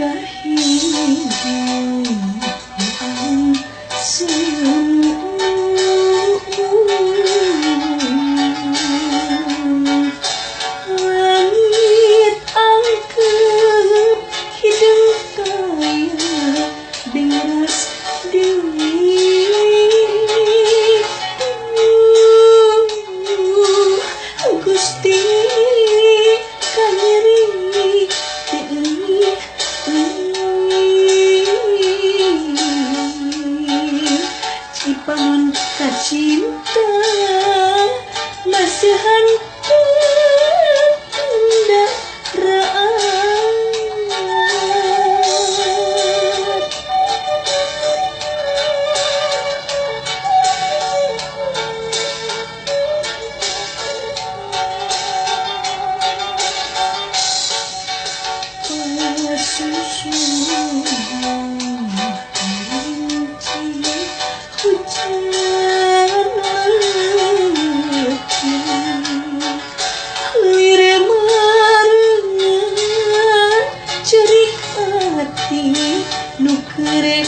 kehidupan semu langit angker hidup kaya beras dewi Gusti kanyeri cipamun kacinta masihan kendaraan nukere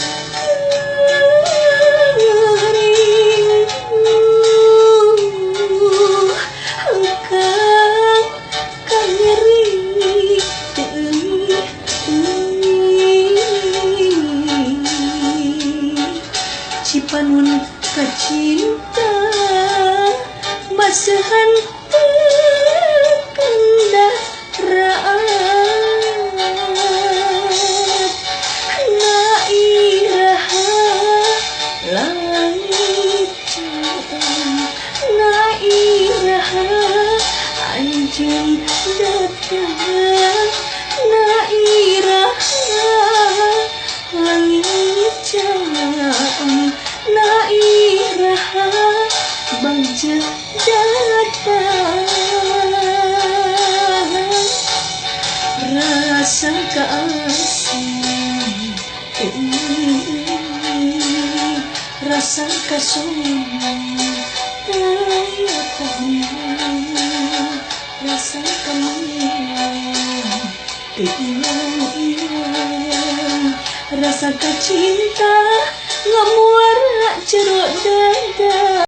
engkau kanyeri cipanun kacinta masahan kendaraan anjing datang nairaha langit jam nairaha bagja datang rasa kasih rasa kasih rasa kamu rasa cinta ngamuar jeruk dada